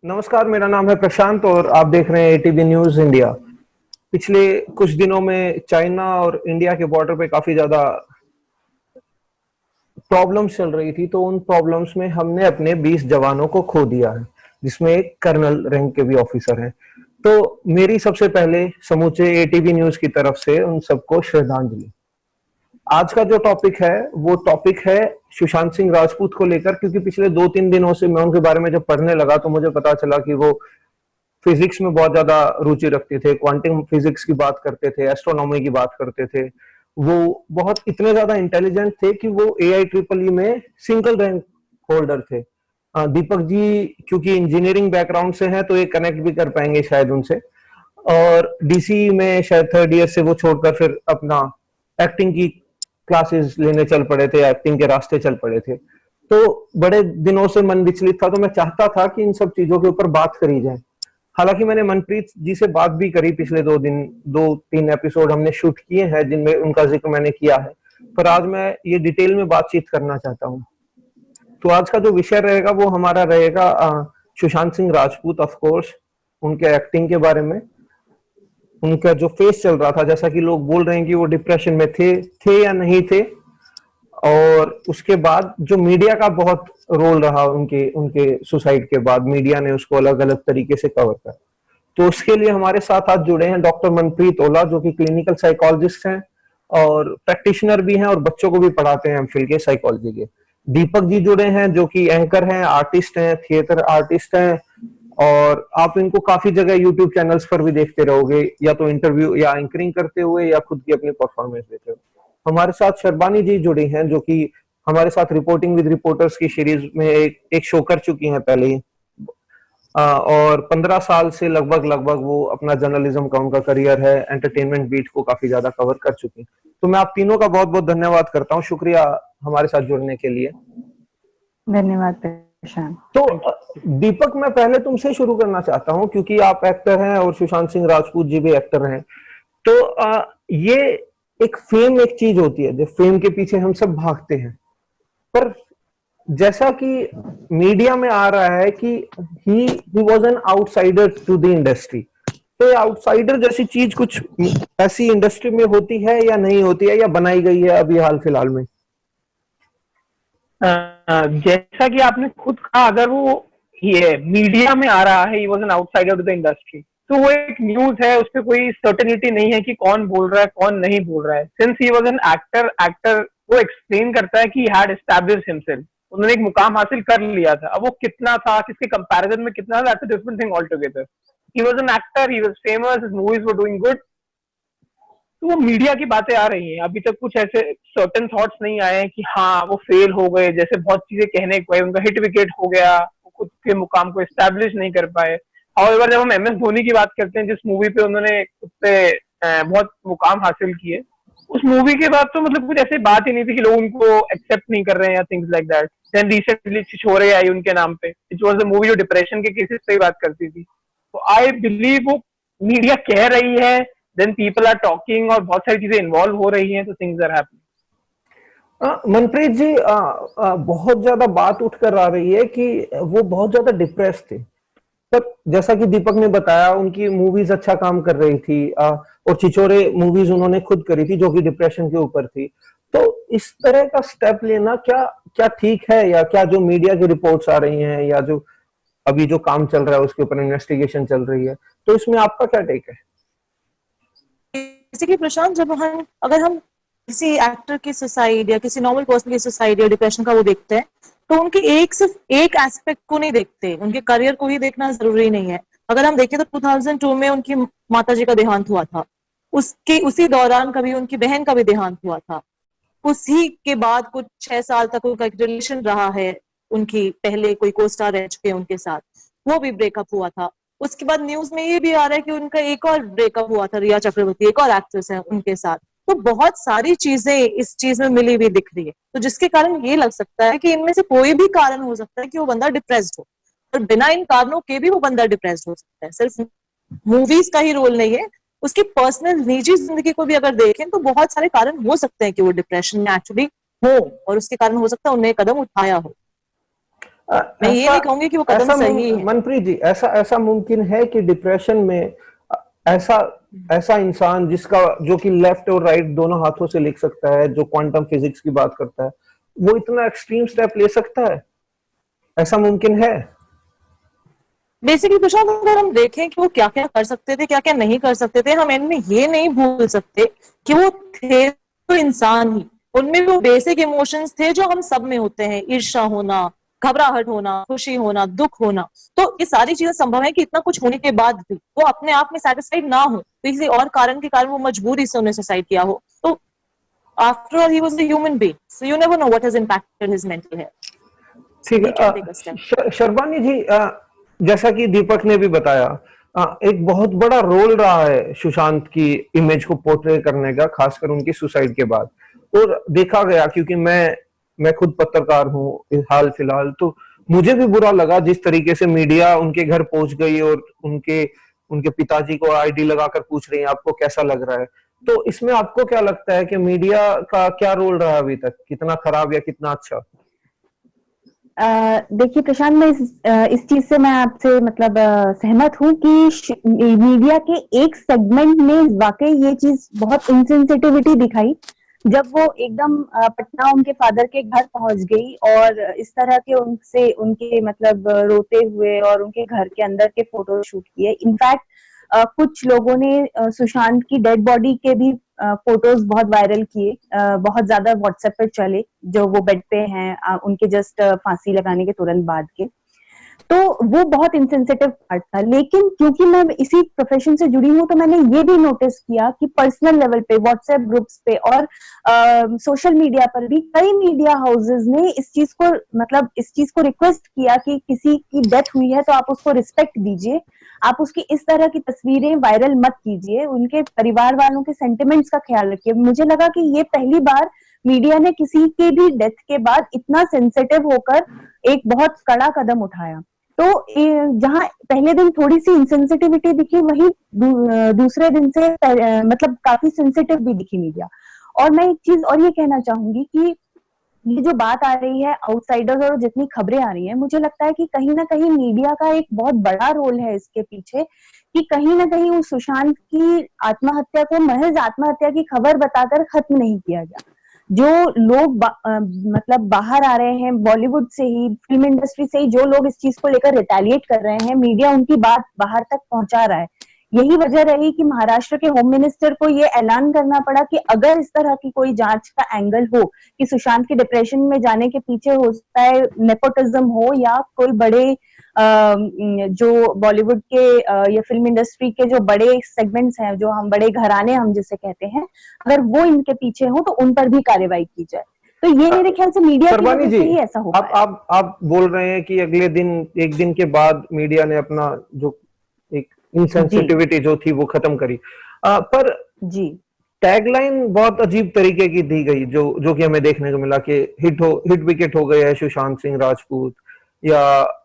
नमस्कार, मेरा नाम है प्रशांत और आप देख रहे हैं एटीवी न्यूज़ इंडिया। पिछले कुछ दिनों में चाइना और इंडिया के बॉर्डर पे काफ़ी ज़्यादा प्रॉब्लम्स चल रही थी, तो उन प्रॉब्लम्स में हमने अपने 20 जवानों को खो दिया है, जिसमें एक कर्नल रैंक के भी ऑफिसर हैं। तो मेरी सबसे पहले समूचे एटीवी न्यूज़ की तरफ से उन सबको श्रद्धांजलि। आज का जो टॉपिक है वो टॉपिक है सुशांत सिंह राजपूत को लेकर, क्योंकि पिछले 2-3 दिनों से मैं उनके बारे में जब पढ़ने लगा तो मुझे पता चला कि वो फिजिक्स में बहुत ज्यादा रुचि रखते थे, क्वांटम फिजिक्स की बात करते थे, एस्ट्रोनॉमी की बात करते थे। वो बहुत इतने ज्यादा इंटेलिजेंट थे कि वो एआई ट्रिपल ई में सिंगल रैंक होल्डर थे। दीपक जी क्योंकि इंजीनियरिंग बैकग्राउंड से हैं तो ये कनेक्ट भी कर पाएंगे शायद उनसे। और डीसी में शायद थर्ड ईयर से वो छोड़कर फिर अपना एक्टिंग की क्लासेस लेने चल पड़े थे, एक्टिंग के रास्ते चल पड़े थे। तो बड़े दिनों से मन विचलित था, तो मैं चाहता था कि इन सब चीजों के ऊपर बात करी जाए। हालांकि मैंने मनप्रीत जी से बात भी करी, पिछले 2 दिन 2-3 एपिसोड हमने शूट किए हैं जिनमें उनका जिक्र मैंने किया है, पर आज मैं ये डिटेल में बातचीत करना चाहता हूँ। तो आज का जो विषय रहेगा वो हमारा रहेगा सुशांत सिंह राजपूत, ऑफ कोर्स उनके एक्टिंग के बारे में, उनका जो फेस चल रहा था, जैसा कि लोग बोल रहे हैं कि वो डिप्रेशन में थे या नहीं थे, और उसके बाद जो मीडिया का बहुत रोल रहा उनके उनके सुसाइड के बाद, मीडिया ने उसको अलग अलग तरीके से कवर कर। तो उसके लिए हमारे साथ आज जुड़े हैं डॉक्टर मनप्रीत ओला, जो कि क्लिनिकल साइकोलॉजिस्ट हैं और प्रैक्टिशनर भी हैं और बच्चों को भी पढ़ाते हैं एमफिल के साइकोलॉजी के। दीपक जी जुड़े हैं जो कि एंकर हैं, आर्टिस्ट हैं, थिएटर आर्टिस्ट हैं, और आप इनको काफी जगह यूट्यूब चैनल्स पर भी देखते रहोगे, या तो इंटरव्यू या एंकरिंग करते हुए या खुद की अपनी परफॉर्मेंस देते हुए। हमारे साथ शर्बानी जी जुड़ी हैं जो कि हमारे साथ रिपोर्टिंग विद रिपोर्टर्स की सीरीज में एक शो कर चुकी हैं पहले ही। और 15 साल से लगभग लगभग वो अपना जर्नलिज्म का उनका करियर है, एंटरटेनमेंट बीट को काफी ज्यादा कवर कर चुकी हैं। तो मैं आप तीनों का बहुत बहुत धन्यवाद करता हूँ, शुक्रिया हमारे साथ जुड़ने के लिए। धन्यवाद प्रशांत। तो दीपक, मैं पहले तुमसे शुरू करना चाहता हूँ क्योंकि आप एक्टर हैं और सुशांत सिंह राजपूत जी भी एक्टर हैं। तो ये एक फेम एक चीज होती है, जो फेम के पीछे हम सब भागते हैं, पर जैसा कि मीडिया में आ रहा है कि he was an outsider to the industry, तो ये आउटसाइडर जैसी चीज कुछ ऐसी इंडस्ट्री में होती है या नहीं होती है, या बनाई गई है अभी हाल फिलहाल में? जैसा कि आपने खुद कहा, अगर वो ये मीडिया में आ रहा है he was an outsider to the industry, तो वो एक न्यूज है, उसपे कोई सर्टेनिटी नहीं है कि कौन बोल रहा है कौन नहीं बोल रहा है। Since he was an actor वो एक्सप्लेन करता है कि हैड एस्टैब्लिश्ड हिमसेल्फ, उन्होंने एक मुकाम हासिल कर लिया था। अब वो कितना था, किसके कंपैरिजन में कितना था, that's a different thing all together. He was an actor, he was famous, his movies were doing good. तो वो मीडिया की बातें आ रही हैं, अभी तक कुछ ऐसे सर्टेन थॉट्स नहीं आए हैं कि हाँ वो फेल हो गए, जैसे बहुत चीजें कहने को है, उनका हिट विकेट हो गया, वो खुद के मुकाम को एस्टैब्लिश नहीं कर पाए। हाउएवर जब हम एमएस धोनी की बात करते हैं, जिस मूवी पे उन्होंने खुद पे बहुत मुकाम हासिल किए, उस मूवी के बाद तो मतलब कुछ ऐसी बात ही नहीं थी कि लोग उनको एक्सेप्ट नहीं कर रहे हैं या things like that. Then recently Chhichhore आई उनके नाम पे, इट वाज द मूवी जो डिप्रेशन के केसेस पे ही बात करती थी। तो आई बिलीव वो मीडिया कह रही है, देन पीपल आर टॉकिंग, और बहुत सारी चीजें इन्वॉल्व हो रही हैं, तो थिंग्स आर हैपनिंग। मनप्रीत जी, बहुत ज्यादा बात उठकर आ रही है कि वो बहुत ज्यादा डिप्रेस थे, पर जैसा कि दीपक ने बताया उनकी मूवीज अच्छा काम कर रही थी, और छिछोरे मूवीज उन्होंने खुद करी थी जो कि डिप्रेशन के ऊपर थी। तो इस तरह का स्टेप लेना क्या क्या ठीक है, या क्या जो मीडिया की रिपोर्ट्स आ रही हैं या जो अभी जो काम चल रहा है उसके ऊपर इन्वेस्टिगेशन चल रही है, तो इसमें आपका क्या टेक है? जैसे कि प्रशांत, जब अगर हम किसी एक्टर की सुसाइड या किसी नॉर्मल पर्सन की सुसाइड या डिप्रेशन का वो देखते हैं, तो उनके सिर्फ एक एस्पेक्ट को नहीं देखते, उनके करियर को ही देखना जरूरी नहीं है। अगर हम देखें तो 2002 में उनकी माताजी का देहांत हुआ था, उसी दौरान कभी उनकी बहन का भी देहांत हुआ था। उसी के बाद कुछ 6 साल तक उनका एक रिलेशन रहा है, उनकी पहले कोई को स्टार रह चुके उनके साथ, वो भी ब्रेकअप हुआ था। उसके बाद न्यूज में ये भी आ रहा है कि उनका एक और ब्रेकअप हुआ था, रिया चक्रवर्ती एक और एक्ट्रेस है उनके साथ। तो बहुत सारी चीजें इस चीज में मिली हुई दिख रही है, तो जिसके कारण ये लग सकता है कि इनमें से कोई भी कारण हो सकता है कि वो बंदा डिप्रेस्ड हो, और बिना इन कारणों के भी वो बंदा डिप्रेस्ड हो सकता है। सिर्फ मूवीज का ही रोल नहीं है, उसकी पर्सनल निजी जिंदगी को भी अगर देखें तो बहुत सारे कारण हो सकते हैं कि वो डिप्रेशन में एक्चुअली हो, और उसके कारण हो सकता है उन्हें कदम उठाया हो। मैं ये ऐसा नहीं कहूंगी कि वो कदम ऐसा सही है। मनप्रीत जी, ऐसा ऐसा मुमकिन है कि डिप्रेशन में ऐसा ऐसा इंसान जिसका जो कि लेफ्ट और राइट दोनों हाथों से लिख सकता है, जो क्वांटम फिजिक्स की बात करता है, वो इतना एक्सट्रीम स्टेप ले सकता है? ऐसा मुमकिन है? बेसिकली प्रशांत, अगर हम देखें कि वो क्या क्या कर सकते थे, क्या क्या नहीं कर सकते थे, हम इनमें ये नहीं भूल सकते कि वो थे तो इंसान ही, उनमें वो बेसिक इमोशंस थे जो हम सब में होते हैं, ईर्ष्या होना, घबराहट होना, खुशी होना, दुख होना। तो ये सारी चीजें संभव है कि इतना कुछ होने के बाद भी वो अपने आप में सेटिस्फाइड ना हो, तो किसी और कारण के कारण वो मजबूरी से उन्हें सुसाइड किया हो। तो after all he was a human being, so you never know what has impacted his mental health. ठीक he can take a step. है। शर्बानी जी, जैसा कि दीपक ने भी बताया, एक बहुत बड़ा रोल रहा है सुशांत की इमेज को पोर्ट्रे करने का, खासकर उनकी सुसाइड के बाद। और देखा गया, क्योंकि मैं खुद पत्रकार हूँ हाल फिलहाल, तो मुझे भी बुरा लगा जिस तरीके से मीडिया उनके घर पहुंच गई और उनके उनके पिताजी को आईडी लगाकर पूछ रही है आपको कैसा लग रहा है। तो इसमें आपको क्या लगता है कि मीडिया का क्या रोल रहा अभी तक, कितना खराब या कितना अच्छा? देखिए प्रशांत, मैं इस चीज से मैं आपसे मतलब सहमत हूँ कि मीडिया के एक सेगमेंट में वाकई ये चीज बहुत इनसेंसिटिविटी दिखाई, जब वो एकदम पटना उनके फादर के घर पहुंच गई और इस तरह के उनसे उनके मतलब रोते हुए और उनके घर के अंदर के फोटो शूट किए। इनफैक्ट कुछ लोगों ने सुशांत की डेड बॉडी के भी फोटोज बहुत वायरल किए, बहुत ज्यादा व्हाट्सएप पर चले, जो वो बेड पे हैं उनके जस्ट फांसी लगाने के तुरंत बाद के। तो वो बहुत इंसेंसिटिव पार्ट था। लेकिन क्योंकि मैं इसी प्रोफेशन से जुड़ी हूँ, तो मैंने ये भी नोटिस किया कि पर्सनल लेवल पे व्हाट्सएप ग्रुप्स पे और सोशल मीडिया पर भी कई मीडिया हाउसेस ने इस चीज को मतलब इस चीज को रिक्वेस्ट किया कि किसी की डेथ हुई है तो आप उसको रिस्पेक्ट दीजिए, आप उसकी इस तरह की तस्वीरें वायरल मत कीजिए, उनके परिवार वालों के सेंटिमेंट्स का ख्याल रखिए। मुझे लगा कि ये पहली बार मीडिया ने किसी के भी डेथ के बाद इतना सेंसिटिव होकर एक बहुत कड़ा कदम उठाया। तो जहां पहले दिन थोड़ी सी इंसेंसिटिविटी दिखी, वही दूसरे दिन से मतलब काफी सेंसिटिव भी दिखी मीडिया। और मैं एक चीज और ये कहना चाहूंगी कि ये जो बात आ रही है आउटसाइडर्स और जितनी खबरें आ रही हैं, मुझे लगता है कि कहीं ना कहीं मीडिया का एक बहुत बड़ा रोल है इसके पीछे, कि कहीं ना कहीं उस सुशांत की आत्महत्या को महज आत्महत्या की खबर बताकर खत्म नहीं किया गया। जो लोग मतलब बाहर आ रहे हैं बॉलीवुड से ही, फिल्म इंडस्ट्री से ही, जो लोग इस चीज को लेकर रिटेलिएट कर रहे हैं, मीडिया उनकी बात बाहर तक पहुंचा रहा है। यही वजह रही कि महाराष्ट्र के होम मिनिस्टर को ये ऐलान करना पड़ा कि अगर इस तरह की कोई जांच का एंगल हो कि सुशांत के डिप्रेशन में जाने के पीछे हो सकता है नेपोटिज्म हो या कोई बड़े जो बॉलीवुड के या फिल्म इंडस्ट्री के जो बड़े सेगमेंट्स हैं, जो हम बड़े घराने हम जिसे कहते हैं, अगर वो इनके पीछे हो तो उन पर भी कार्रवाई की जाए। तो ये मेरे ख्याल से मीडिया की वजह से ही ऐसा हो पाया। आप बोल रहे हैं कि अगले दिन, एक दिन के बाद मीडिया ने अपना जो एक इंसेंसिटिविटी जो थी वो खत्म करी, पर जी टैगलाइन बहुत अजीब तरीके की दी गई, जो कि हमें देखने को मिला कि हिट विकेट हो गए है सुशांत सिंह राजपूत, या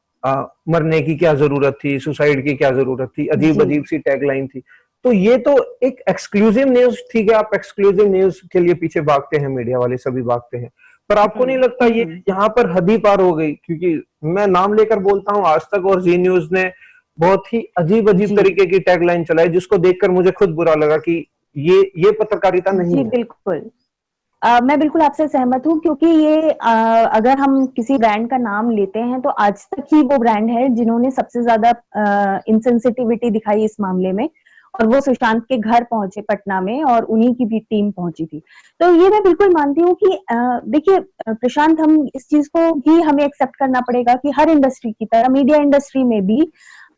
मरने की क्या जरूरत थी, सुसाइड की क्या जरूरत थी, अजीब अजीब सी टैगलाइन थी। तो ये तो एक एक्सक्लूसिव न्यूज थी कि आप एक्सक्लूसिव न्यूज के लिए पीछे भागते हैं, मीडिया वाले सभी भागते हैं, पर आपको नहीं लगता ये यहाँ पर हद ही पार हो गई? क्योंकि मैं नाम लेकर बोलता हूँ, आज तक और जी न्यूज ने बहुत ही अजीब तरीके की टैगलाइन चलाई, जिसको देखकर मुझे खुद बुरा लगा कि ये पत्रकारिता नहीं है। बिल्कुल मैं बिल्कुल आपसे सहमत हूँ, क्योंकि ये अगर हम किसी ब्रांड का नाम लेते हैं तो आज तक ही वो ब्रांड है जिन्होंने सबसे ज्यादा इंसेंसिटिविटी दिखाई इस मामले में, और वो सुशांत के घर पहुंचे पटना में और उन्हीं की भी टीम पहुंची थी। तो ये मैं बिल्कुल मानती हूँ कि देखिए प्रशांत, हम इस चीज को भी हमें एक्सेप्ट करना पड़ेगा कि हर इंडस्ट्री की तरह मीडिया इंडस्ट्री में भी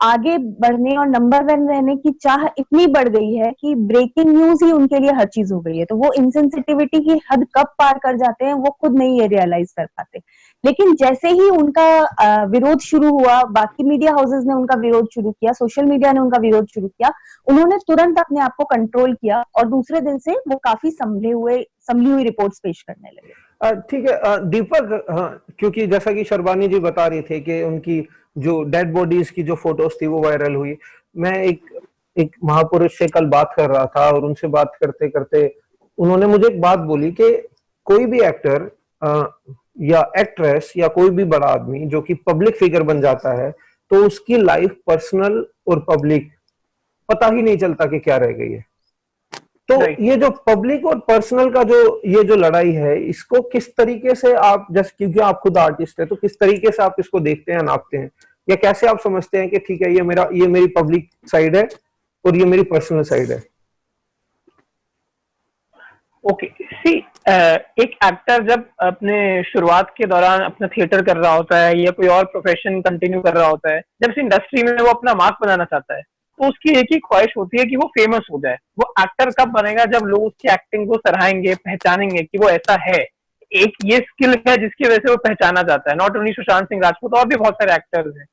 आगे बढ़ने और नंबर 1 रहने की चाह इतनी बढ़ गई है कि ब्रेकिंग न्यूज ही उनके लिए हर चीज हो गई है। तो वो इंसेंसिटिविटी की हद कब पार कर जाते हैं वो खुद नहीं ये रियलाइज कर पाते। लेकिन जैसे ही उनका विरोध शुरू हुआ, बाकी मीडिया हाउसेस ने उनका विरोध शुरू किया, सोशल मीडिया ने उनका विरोध शुरू किया, उन्होंने तुरंत अपने आप को कंट्रोल किया और दूसरे दिन से वो काफी संभली हुई रिपोर्ट्स पेश करने लगे। ठीक है दीपक, क्योंकि जैसा कि शर्बानी जी बता रही थे कि उनकी जो डेड बॉडीज की जो फोटोज थी वो वायरल हुई, मैं एक महापुरुष से कल बात कर रहा था और उनसे बात करते करते उन्होंने मुझे एक बात बोली कि कोई भी एक्टर या एक्ट्रेस या कोई भी बड़ा आदमी जो कि पब्लिक फिगर बन जाता है, तो उसकी लाइफ पर्सनल और पब्लिक पता ही नहीं चलता कि क्या रह गई है। तो ये जो पब्लिक और पर्सनल का ये जो लड़ाई है, इसको किस तरीके से आप, जैसे क्योंकि आप खुद आर्टिस्ट है, तो किस तरीके से आप इसको देखते हैं, नापते हैं, या कैसे आप समझते हैं कि ठीक है ये मेरी पब्लिक साइड है और ये मेरी पर्सनल साइड है? ओके सी, एक एक्टर जब अपने शुरुआत के दौरान अपना थिएटर कर रहा होता है या कोई और प्रोफेशन कंटिन्यू कर रहा होता है, जब इस इंडस्ट्री में वो अपना मार्क बनाना चाहता है, तो उसकी एक ही ख्वाहिश होती है कि वो फेमस हो जाए। वो एक्टर कब बनेगा? जब लोग उसकी एक्टिंग को सराहेंगे, पहचानेंगे कि वो ऐसा है। एक ये स्किल है जिसकी वजह से वो पहचाना जाता है। नॉट ओनली सुशांत सिंह राजपूत, और भी बहुत सारे एक्टर्स हैं।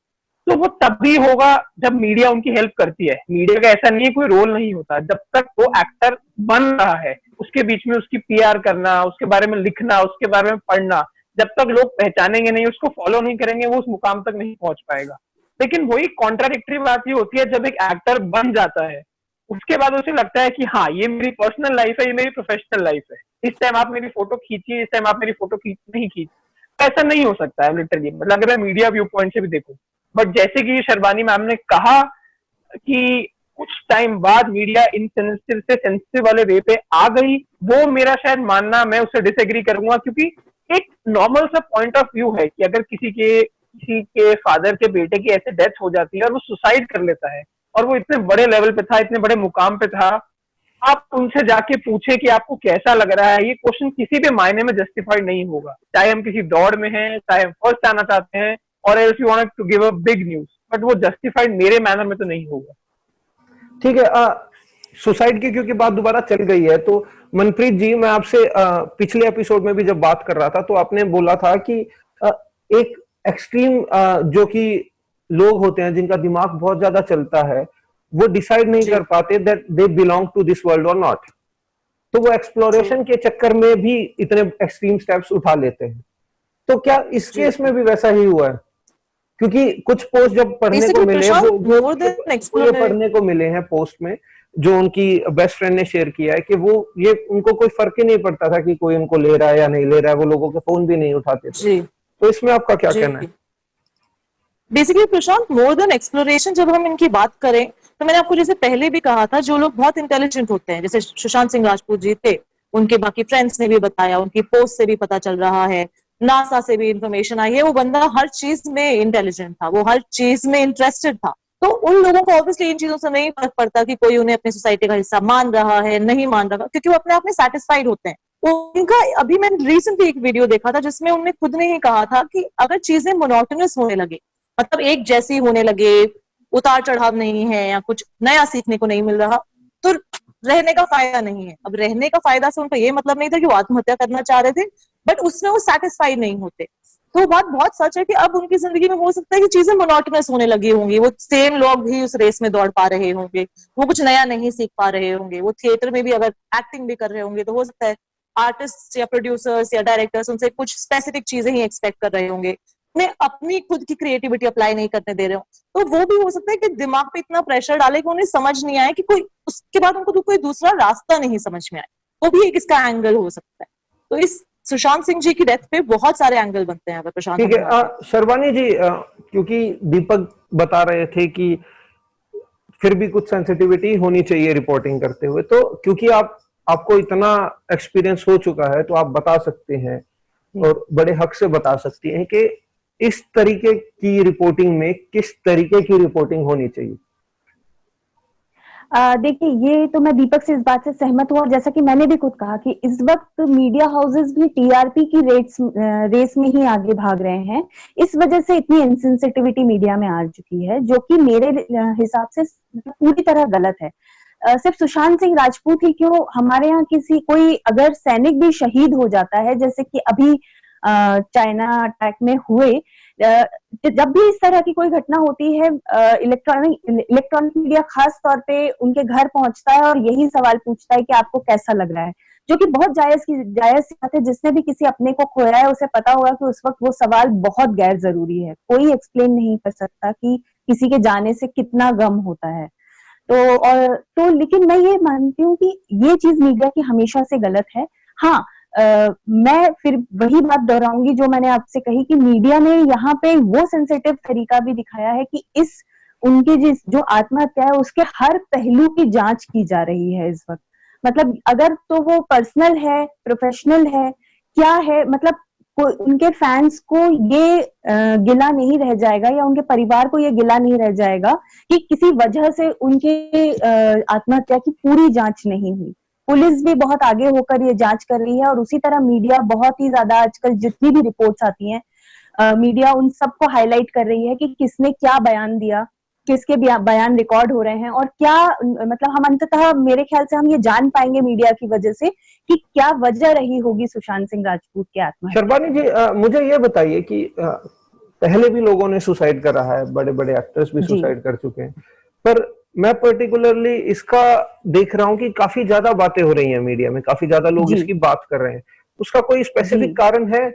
तो वो तभी होगा जब मीडिया उनकी हेल्प करती है। मीडिया का ऐसा नहीं है कोई रोल नहीं होता। जब तक वो एक्टर बन रहा है, उसके बीच में उसकी पीआर करना, उसके बारे में लिखना, उसके बारे में पढ़ना, जब तक लोग पहचानेंगे नहीं, उसको फॉलो नहीं करेंगे, वो उस मुकाम तक नहीं पहुंच पाएगा। लेकिन वही कॉन्ट्राडिक्टरी बात ये होती है, जब एक एक्टर बन जाता है, उसके बाद उसे लगता है कि हाँ, ये मेरी पर्सनल लाइफ है, ये मेरी प्रोफेशनल लाइफ है। इस टाइम आप मेरी फोटो खींचिए, इस टाइम आप मेरी फोटो नहीं खींच, ऐसा नहीं हो सकता है लिटरली। मतलब अगर मैं मीडिया व्यू पॉइंट से भी देखूं, बट जैसे कि शर्बानी मैम ने कहा कि कुछ टाइम बाद मीडिया इनसेंसिटिव से सेंसिटिव वाले वे पे आ गई, वो मेरा शायद मानना, मैं उससे डिसएग्री करूंगा। क्योंकि एक नॉर्मल सा पॉइंट ऑफ व्यू है कि अगर किसी के फादर के बेटे की ऐसे डेथ हो जाती है और वो सुसाइड कर लेता है, और वो इतने बड़े लेवल पे था, इतने बड़े मुकाम पे था, आप उनसे जाके पूछे कि आपको कैसा लग रहा है, ये क्वेश्चन किसी भी मायने में जस्टिफाइड नहीं होगा। चाहे हम किसी दौड़ में हैं, चाहे हम फर्स्ट आना चाहते हैं, और else you want to give a big news, but वो जस्टिफाइड मेरे मैनर में तो नहीं होगा। ठीक है, सुसाइड की क्योंकि बात दोबारा चल गई है, तो मनप्रीत जी, मैं आपसे पिछले एपिसोड में भी जब बात कर रहा था, तो आपने बोला था कि एक एक्सट्रीम जो कि लोग होते हैं जिनका दिमाग बहुत ज्यादा चलता है, वो डिसाइड नहीं कर पाते that they belong to this world और नॉट। तो वो एक्सप्लोरेशन के चक्कर में भी इतने एक्सट्रीम स्टेप्स उठा लेते हैं। तो क्या इस केस में भी वैसा ही हुआ है? क्योंकि कुछ पोस्ट जब पढ़ने को मिले, वो पढ़ने को मिले हैं पोस्ट में, जो उनकी बेस्ट फ्रेंड ने शेयर किया है कि वो ये उनको कोई फर्क ही नहीं पड़ता था कि कोई उनको ले रहा है या नहीं ले रहा है, वो लोगों के फोन भी नहीं उठाते थे। तो इसमें आपका क्या कहना है? बेसिकली प्रशांत, मोर देन एक्सप्लोरेशन जब हम इनकी बात करें, तो मैंने आपको जैसे पहले भी कहा था, जो लोग बहुत इंटेलिजेंट होते हैं, जैसे सुशांत सिंह राजपूत जी थे, उनके बाकी फ्रेंड्स ने भी बताया, उनकी पोस्ट से भी पता चल रहा है, नासा से भी इंफॉर्मेशन आई है, वो बंदा हर चीज में इंटेलिजेंट था, वो हर चीज में इंटरेस्टेड था। तो उन लोगों को ऑब्वियसली इन चीजों से नहीं फर्क पड़ता कि कोई उन्हें अपनी सोसाइटी का हिस्सा मान रहा है, नहीं मान रहा, क्योंकि वो अपने आप में सेटिस्फाइड होते हैं। उनका अभी मैंने रिसेंटली एक वीडियो देखा था जिसमें उन्होंने खुद ने ही कहा था कि अगर चीजें मोनोटोनस होने लगे, मतलब एक जैसी होने लगे, उतार चढ़ाव नहीं है या कुछ नया सीखने को नहीं मिल रहा, तो रहने का फायदा नहीं है। अब रहने का फायदा से उनका ये मतलब नहीं था कि वो आत्महत्या करना चाह रहे थे, बट उसमें वो सेटिस्फाइड नहीं होते। तो बात बहुत सच है कि अब उनकी जिंदगी में हो सकता है कि चीजें मोनोटोनस होने लगी होंगी, वो सेम लोग ही उस रेस में दौड़ पा रहे होंगे, वो कुछ नया नहीं सीख पा रहे होंगे, वो थिएटर में भी अगर एक्टिंग भी कर रहे होंगे, तो हो सकता है आर्टिस्ट या प्रोड्यूसर्स या डायरेक्टर्स उनसे कुछ स्पेसिफिक चीजें ही एक्सपेक्ट कर रहे होंगे, उन्हें अपनी खुद की क्रिएटिविटी अप्लाई नहीं करने दे रहे हो। तो वो भी हो सकता है कि दिमाग पे इतना प्रेशर डाले कि उन्हें समझ नहीं आए कि कोई उसके बाद उनको कोई दूसरा रास्ता नहीं समझ में आए। वो भी एक इसका एंगल हो सकता है। तो इस सुशांत सिंह जी की डेथ पे बहुत सारे एंगल बनते हैं। प्रशांत, ठीक है, शर्बानी जी, क्योंकि दीपक बता रहे थे कि फिर भी कुछ सेंसिटिविटी होनी चाहिए रिपोर्टिंग करते हुए, तो क्योंकि आपको इतना एक्सपीरियंस हो चुका है, तो आप बता सकते हैं और बड़े हक से बता सकती हैं कि इस तरीके की रिपोर्टिंग में किस तरीके की रिपोर्टिंग होनी चाहिए। देखिए, ये तो मैं दीपक से इस बात से सहमत हूँ, और जैसा कि मैंने भी खुद कहा कि इस वक्त मीडिया हाउसेस भी टीआरपी की रेस में ही आगे भाग रहे हैं। इस वजह से इतनी इनसेंसिटिविटी मीडिया में आ चुकी है, जो कि मेरे हिसाब से पूरी तरह गलत है। सिर्फ सुशांत सिंह राजपूत ही क्यों, हमारे यहाँ कोई अगर सैनिक भी शहीद हो जाता है, जैसे कि अभी चाइना अटैक में हुए, जब भी इस तरह की कोई घटना होती है, इलेक्ट्रॉनिक मीडिया खास तौर पे उनके घर पहुंचता है और यही सवाल पूछता है कि आपको कैसा लग रहा है, जो कि बहुत जायज बात है। जिसने भी किसी अपने को खोया है उसे पता होगा कि उस वक्त वो सवाल बहुत गैर जरूरी है। कोई एक्सप्लेन नहीं कर सकता कि किसी के जाने से कितना गम होता है। तो लेकिन मैं ये मानती हूँ कि ये चीज मीडिया की हमेशा से गलत है। हाँ, मैं फिर वही बात दोहराऊंगी जो मैंने आपसे कही कि मीडिया ने यहाँ पे वो सेंसिटिव तरीका भी दिखाया है कि इस उनकी जो आत्महत्या है उसके हर पहलू की जांच की जा रही है इस वक्त। मतलब अगर तो वो पर्सनल है, प्रोफेशनल है, क्या है, मतलब उनके फैंस को ये गिला नहीं रह जाएगा या उनके परिवार को ये गिला नहीं रह जाएगा कि किसी वजह से उनके आत्महत्या की पूरी जांच नहीं हुई। पुलिस भी बहुत आगे होकर ये जांच कर रही है और उसी तरह मीडिया बहुत ही ज्यादा आजकल जितनी भी रिपोर्ट्स आती हैं मीडिया उन सबको हाईलाइट कर रही है कि किसने क्या बयान दिया, किसके बयान रिकॉर्ड हो रहे हैं और क्या, मतलब हम अंततः मेरे ख्याल से हम ये जान पाएंगे मीडिया की वजह से कि क्या वजह रही होगी सुशांत सिंह राजपूत के आत्महत्या। शर्बानी जी, मुझे ये बताइए कि पहले भी लोगों ने सुसाइड करा है, बड़े बड़े एक्टर्स भी सुसाइड कर चुके हैं, पर मैं पर्टिकुलरली इसका देख रहा हूं कि काफी ज्यादा बातें हो रही हैं मीडिया में, काफी ज्यादा लोग इसकी बात कर रहे हैं। उसका कोई स्पेसिफिक कारण है?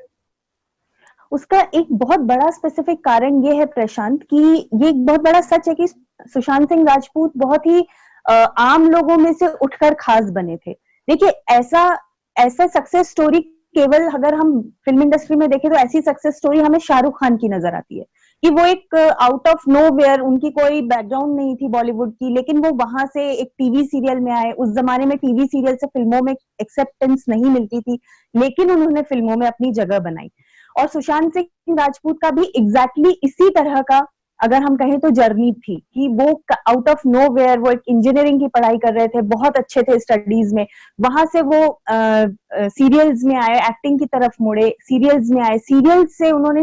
उसका एक बहुत बड़ा स्पेसिफिक कारण ये है प्रशांत कि ये एक बहुत बड़ा सच है कि सुशांत सिंह राजपूत बहुत ही आम लोगों में से उठकर खास बने थे। देखिए ऐसा सक्सेस स्टोरी केवल अगर हम फिल्म इंडस्ट्री में देखें तो ऐसी सक्सेस स्टोरी हमें शाहरुख खान की नजर आती है कि वो एक आउट ऑफ नोवेयर, उनकी कोई बैकग्राउंड नहीं थी बॉलीवुड की, लेकिन वो वहां से एक टीवी सीरियल में आए। उस जमाने में टीवी सीरियल से फिल्मों में एक्सेप्टेंस नहीं मिलती थी, लेकिन उन्होंने फिल्मों में अपनी जगह बनाई। और सुशांत सिंह राजपूत का भी एग्जैक्टली इसी तरह का अगर हम कहें तो जर्नी थी कि वो आउट ऑफ नोवेयर, वो एक इंजीनियरिंग की पढ़ाई कर रहे थे, बहुत अच्छे थे स्टडीज में, वहां से वो सीरियल्स में आए, एक्टिंग की तरफ मुड़े, सीरियल्स में आए, सीरियल्स से उन्होंने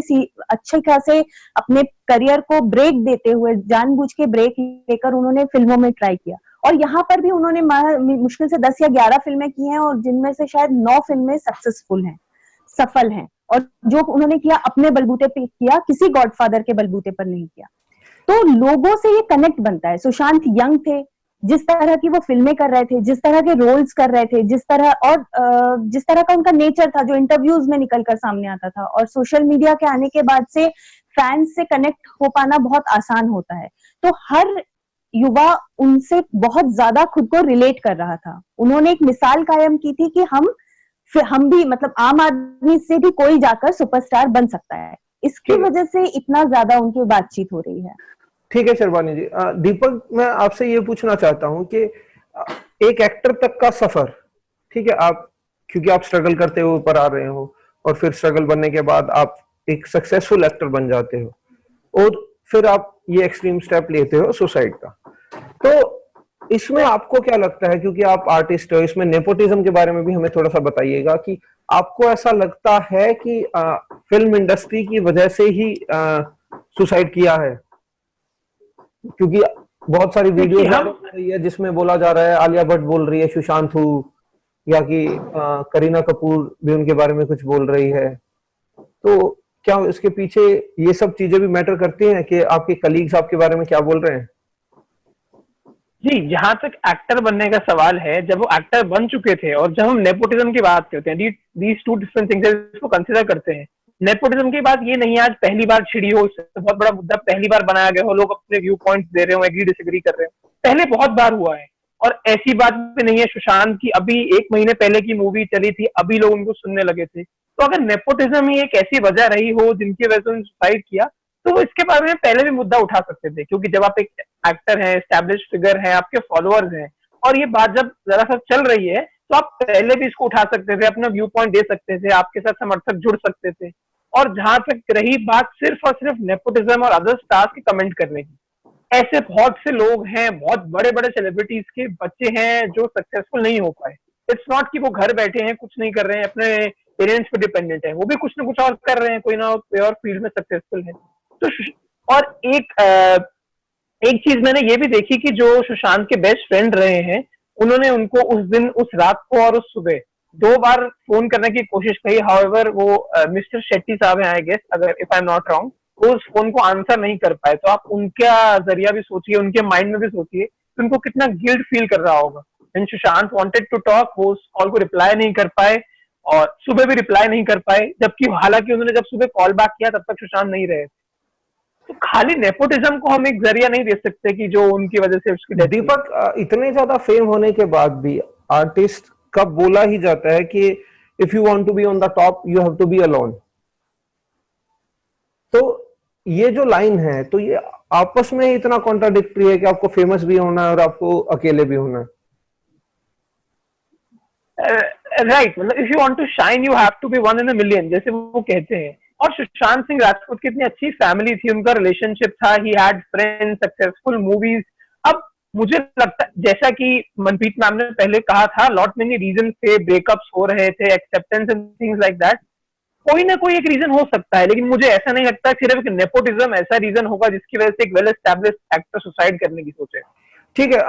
अच्छे खासे अपने करियर को ब्रेक देते हुए, जानबूझ के ब्रेक लेकर उन्होंने फिल्मों में ट्राई किया। और यहाँ पर भी उन्होंने मुश्किल से 10 या 11 फिल्में की हैं और जिनमें से शायद 9 फिल्में सक्सेसफुल हैं, सफल हैं, और जो उन्होंने किया अपने बलबूते पे किया, किसी गॉडफादर के बलबूते पर नहीं किया। तो लोगों से ये कनेक्ट बनता है। सुशांत यंग थे, जिस तरह की वो फिल्में कर रहे थे, जिस तरह के रोल्स कर रहे थे, जिस तरह का उनका नेचर था जो इंटरव्यूज में निकल कर सामने आता था, और सोशल मीडिया के आने के बाद से फैंस से कनेक्ट हो पाना बहुत आसान होता है। तो हर युवा उनसे बहुत ज्यादा खुद को रिलेट कर रहा था। उन्होंने एक मिसाल कायम की थी कि हम भी, मतलब आम आदमी से भी कोई जाकर सुपरस्टार बन सकता है। इसकी वजह से इतना ज्यादा उनकी बातचीत हो रही है। ठीक है शर्बानी जी। दीपक, मैं आपसे ये पूछना चाहता हूँ कि एक एक्टर तक का सफर, ठीक है, आप क्योंकि आप स्ट्रगल करते हुए ऊपर आ रहे हो और फिर स्ट्रगल बनने के बाद आप एक सक्सेसफुल एक्टर बन जाते हो और फिर आप ये एक्सट्रीम स्टेप लेते हो सुसाइड का, तो इसमें आपको क्या लगता है, क्योंकि आप आर्टिस्ट हो, इसमें नेपोटिज्म के बारे में भी हमें थोड़ा सा बताइएगा कि आपको ऐसा लगता है कि फिल्म इंडस्ट्री की वजह से ही सुसाइड किया है? क्योंकि बहुत सारी वीडियोस आ रही है जिसमें बोला जा रहा है, आलिया भट्ट बोल रही है सुशांत हूँ, या कि करीना कपूर भी उनके बारे में कुछ बोल रही है। तो क्या इसके पीछे ये सब चीजें भी मैटर करती हैं कि आपके कलीग्स आपके बारे में क्या बोल रहे हैं? जी, जहां तक एक्टर बनने का सवाल है, जब वो एक्टर बन चुके थे और जब हम नेपोटिज्म की बात करते हैं, दीज टू डिफरेंट थिंग्स इसको कंसीडर करते हैं। नेपोटिज्म की बात ये नहीं आज पहली बार छिड़ी हो, इससे बहुत बड़ा मुद्दा पहली बार बनाया गया हो, लोग अपने व्यू पॉइंट्स दे रहे हो, एग्री डिसएग्री कर रहे हो, पहले बहुत बार हुआ है। और ऐसी बात भी नहीं है सुशांत की अभी 1 महीने पहले की मूवी चली थी, अभी लोग उनको सुनने लगे थे। तो अगर नेपोटिज्म ही एक ऐसी वजह रही हो जिनकी वजह से उन्होंने सुसाइड किया, तो वो इसके बारे में पहले भी मुद्दा उठा सकते थे, क्योंकि जब आप एक एक्टर हैं, एस्टैब्लिश फिगर हैं, आपके फॉलोअर्स हैं, और ये बात जब जरा सा चल रही है, तो आप पहले भी इसको उठा सकते थे, अपना व्यू पॉइंट दे सकते थे, आपके साथ समर्थक जुड़ सकते थे। और जहां तक रही बात सिर्फ और सिर्फ नेपोटिज्म और अदर स्टार्स की कमेंट करने की, ऐसे बहुत से लोग हैं, बहुत बड़े बड़े सेलिब्रिटीज के बच्चे हैं जो सक्सेसफुल नहीं हो पाए। इट्स नॉट कि वो घर बैठे हैं, कुछ नहीं कर रहे हैं, अपने पेरेंट्स पे डिपेंडेंट है, वो भी कुछ ना कुछ और कर रहे हैं, कोई ना कोई और फील्ड में सक्सेसफुल है। तो और एक चीज मैंने ये भी देखी कि जो सुशांत के बेस्ट फ्रेंड रहे हैं, उन्होंने उनको उस दिन, उस रात को और उस सुबह 2 बार फोन करने की कोशिश की। हाउएवर वो मिस्टर शेट्टी साहब हैं, आई गेस, अगर if I am not wrong, वो उस फोन को आंसर नहीं कर पाए। तो आप उनका जरिया भी सोचिए, उनके माइंड में भी सोचिए कि उनको कितना गिल्ट फील कर रहा होगा। And Sushant wanted to talk, वो उस कॉल को रिप्लाई नहीं कर पाए और सुबह भी रिप्लाई नहीं कर पाए, जबकि हालांकि उन्होंने जब सुबह कॉल बैक किया तब तक सुशांत नहीं रहे। तो खाली नेपोटिज्म को हम एक जरिया नहीं दे सकते कि जो उनकी वजह से उसकी डेथ। दीपक, इतने ज्यादा फेम होने के बाद भी आर्टिस्ट का बोला ही जाता है कि if you want to be on the top you have to be alone. तो ये जो लाइन है, तो ये आपस में इतना कॉन्ट्राडिक्टरी है कि आपको फेमस भी होना है और आपको अकेले भी होना है. राइट, मतलब if you want to shine you have to be one in a million, जैसे वो कहते हैं. और सुशांत सिंह राजपूत की इतनी अच्छी फैमिली थी, उनका रिलेशनशिप था, he had friends, successful movies. अब मुझे लगता है, जैसा कि मनप्रीत मैम ने पहले कहा था, लॉट मेनी रीजन थे, ब्रेकअप्स हो रहे थे, acceptance and things like that. कोई ना कोई एक रीजन हो सकता है, लेकिन मुझे ऐसा नहीं लगता सिर्फ एक नेपोटिज्म ऐसा रीजन होगा जिसकी वजह से एक वेल एस्टैब्लिश्ड एक्टर सुसाइड करने की सोचे. ठीक है.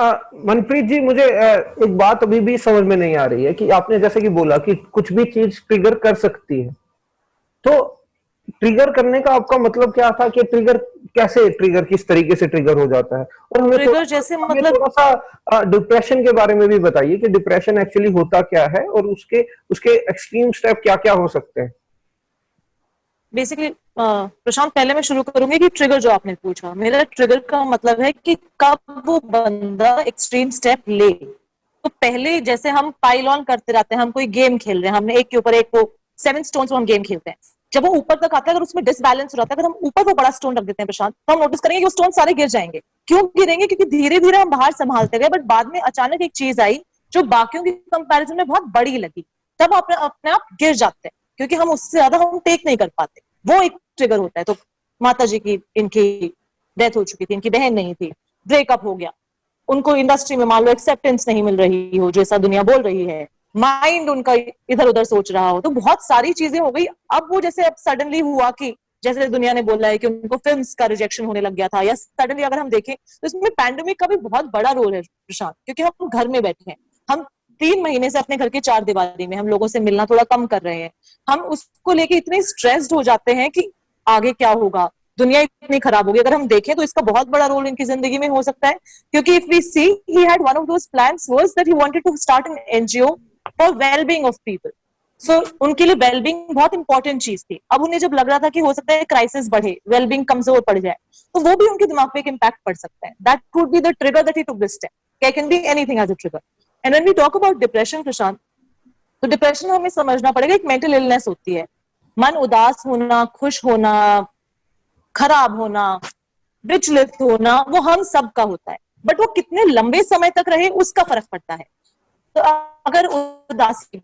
मनप्रीत जी, मुझे एक बात अभी भी समझ में नहीं आ रही है कि आपने जैसे कि बोला कि कुछ भी चीज ट्रिगर कर सकती है, तो ट्रिगर करने का आपका मतलब क्या था कि ट्रिगर कैसे, ट्रिगर किस तरीके से ट्रिगर हो जाता है? और हमें ट्रिगर जैसे मतलब थोड़ा सा डिप्रेशन के बारे में भी बताइए कि डिप्रेशन एक्चुअली होता क्या है और उसके एक्सट्रीम स्टेप क्या क्या हो सकते हैं. बेसिकली प्रशांत, पहले मैं शुरू करूंगी कि ट्रिगर जो आपने पूछा, मेरा ट्रिगर का मतलब है कि कब वो बंदा एक्सट्रीम स्टेप ले. तो पहले जैसे हम पाइल ऑन करते रहते हैं, हम कोई गेम खेल रहे हैं, हमने एक के ऊपर एक वो 7 स्टोन्स हम गेम खेलते हैं. जब वो ऊपर तक आता है, अगर उसमें डिसबैलेंस हो जाता है, अगर हम ऊपर वो बड़ा स्टोन रख देते हैं प्रशांत, तो हम नोटिस करेंगे कि वो स्टोन सारे गिर जाएंगे. क्यों गिरेंगे? क्योंकि धीरे धीरे हम बाहर संभालते गए, बट बाद में अचानक एक चीज आई जो बाकियों की कंपैरिजन में बहुत बड़ी लगी, तब अपने आप गिर जाते हैं, क्योंकि हम उससे ज्यादा हम टेक नहीं कर पाते. वो एक ट्रिगर होता है. तो माता जी की, इनकी डेथ हो चुकी थी, इनकी बहन नहीं थी, ब्रेकअप हो गया, उनको इंडस्ट्री में मान लो एक्सेप्टेंस नहीं मिल रही हो जैसा दुनिया बोल रही है, माइंड उनका इधर उधर सोच रहा हो, तो बहुत सारी चीजें हो गई. अब वो जैसे अब सडनली हुआ कि जैसे दुनिया ने बोला है कि उनको फिल्म्स का रिजेक्शन होने लग गया था, या सडनली अगर हम देखें तो इसमें पैंडेमिक का भी बहुत बड़ा रोल है प्रशांत, क्योंकि हम घर में बैठे हैं, हम 3 महीने से अपने घर के 4 दीवारी में, हम लोगों से मिलना थोड़ा कम कर रहे हैं. हम उसको लेके इतने स्ट्रेस्ड हो जाते हैं कि आगे क्या होगा, दुनिया इतनी खराब होगी. अगर हम देखें तो इसका बहुत बड़ा रोल इनकी जिंदगी में हो सकता है, क्योंकि if we see, he had one of those plans was that he wanted to start an NGO for wellbeing of people. So उनके लिए वेलबींग बहुत इंपॉर्टेंट चीज थी. अब उन्हें जब लग रहा था कि हो सकता है क्राइसिस बढ़े, वेलबींग कमजोर पड़ जाए, तो वो भी उनके दिमाग पे एक इम्पैक्ट पड़ सकता है. That could be the trigger that he took this step. It can be anything as a trigger. And when we talk about depression, प्रशांत, तो डिप्रेशन हमें समझना पड़ेगा एक मेंटल इलनेस होती है. मन उदास होना, खुश होना, खराब होना, विचलित होना, वो हम सब का होता है, बट वो कितने लंबे समय तक रहे उसका फर्क पड़ता है. तो अगर उदासी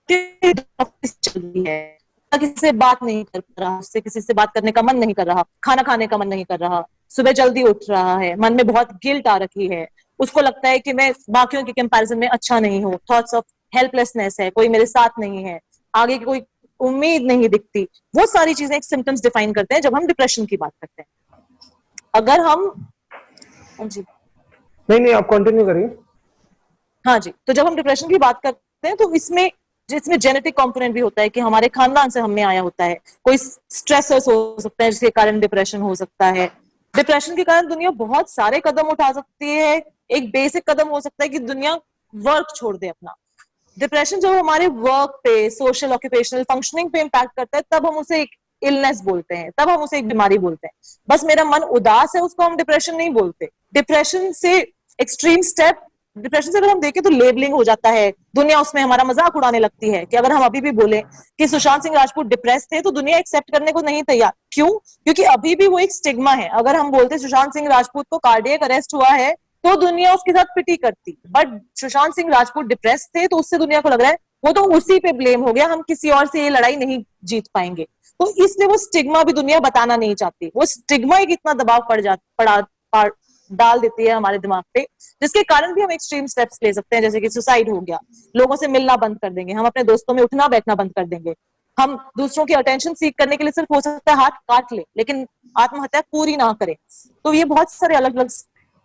चल रही है, किसी से बात नहीं कर रहा, उससे किसी से बात करने का मन नहीं कर रहा, खाना खाने का मन नहीं कर रहा, सुबह जल्दी उठ रहा है, मन में बहुत गिल्ट आ रखी है, उसको लगता है कि मैं बाकियों के कंपैरिजन में अच्छा नहीं हूँ, थॉट्स ऑफ हेल्पलेसनेस है, कोई मेरे साथ नहीं है, आगे की कोई उम्मीद नहीं दिखती, वो सारी चीजें एक सिम्टम्स डिफाइन करते हैं जब हम डिप्रेशन की बात करते हैं. अगर हम जी नहीं, आप कंटिन्यू करिए. हाँ जी, तो जब हम डिप्रेशन की बात करते हैं तो इसमें जेनेटिक कंपोनेंट भी होता है कि हमारे खानदान से हमें आया होता है, कोई स्ट्रेसर्स हो सकते हैं जिसके कारण डिप्रेशन हो सकता है. डिप्रेशन के कारण दुनिया बहुत सारे कदम उठा सकती है. एक बेसिक कदम हो सकता है कि दुनिया वर्क छोड़ दे अपना. डिप्रेशन जब हमारे वर्क पे, सोशल ऑक्यूपेशनल फंक्शनिंग पे इम्पैक्ट करता है, तब हम उसे एक इलनेस बोलते हैं, तब हम उसे एक बीमारी बोलते हैं. बस मेरा मन उदास है, उसको हम डिप्रेशन नहीं बोलते. डिप्रेशन से एक्सट्रीम स्टेप, डिप्रेशन से अगर हम देखें तो लेबलिंग हो जाता है, दुनिया उसमें हमारा मजाक उड़ाने लगती है कि अगर हम अभी भी बोले कि सुशांत सिंह राजपूत डिप्रेस थे तो दुनिया एक्सेप्ट करने को नहीं तैयार. क्यों? क्योंकि अभी भी वो एक स्टिग्मा है. अगर हम बोलते सुशांत सिंह राजपूत को कार्डियक अरेस्ट हुआ है तो दुनिया उसके साथ पिटी करती, बट सुशांत सिंह राजपूत डिप्रेस थे तो उससे दुनिया को लग रहा है वो तो उसी पे ब्लेम हो गया, हम किसी और से ये लड़ाई नहीं जीत पाएंगे. तो इसलिए वो स्टिग्मा भी दुनिया बताना नहीं चाहती. वो स्टिग्मा एक इतना दबाव डाल देती है हमारे दिमाग पे, जिसके कारण भी हम एक्सट्रीम स्टेप्स ले सकते हैं, जैसे कि सुसाइड हो गया, लोगों से मिलना बंद कर देंगे, हम अपने दोस्तों में उठना बैठना बंद कर देंगे, हम दूसरों की अटेंशन सीख करने के लिए सिर्फ हो सकता है हाथ काट ले, लेकिन आत्महत्या पूरी ना करें. तो ये बहुत सारे अलग अलग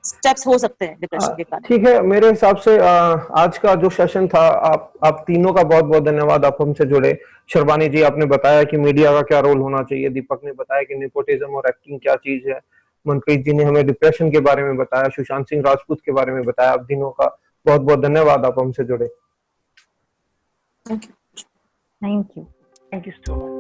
स्टेप्स हो सकते हैं डिप्रेशन के कारण. ठीक है, मेरे हिसाब से आज का जो सेशन था, आप तीनों का बहुत बहुत धन्यवाद, आप हमसे जुड़े. शर्बानी जी, आपने बताया कि मीडिया का क्या रोल होना चाहिए, दीपक ने बताया कि नेपोटिज्म और एक्टिंग क्या चीज है, मनप्रीत जी ने हमें डिप्रेशन के बारे में बताया, सुशांत सिंह राजपूत के बारे में बताया. आप तीनों का बहुत बहुत धन्यवाद, आप हमसे जुड़े. Thank you. Thank you. Thank you so much.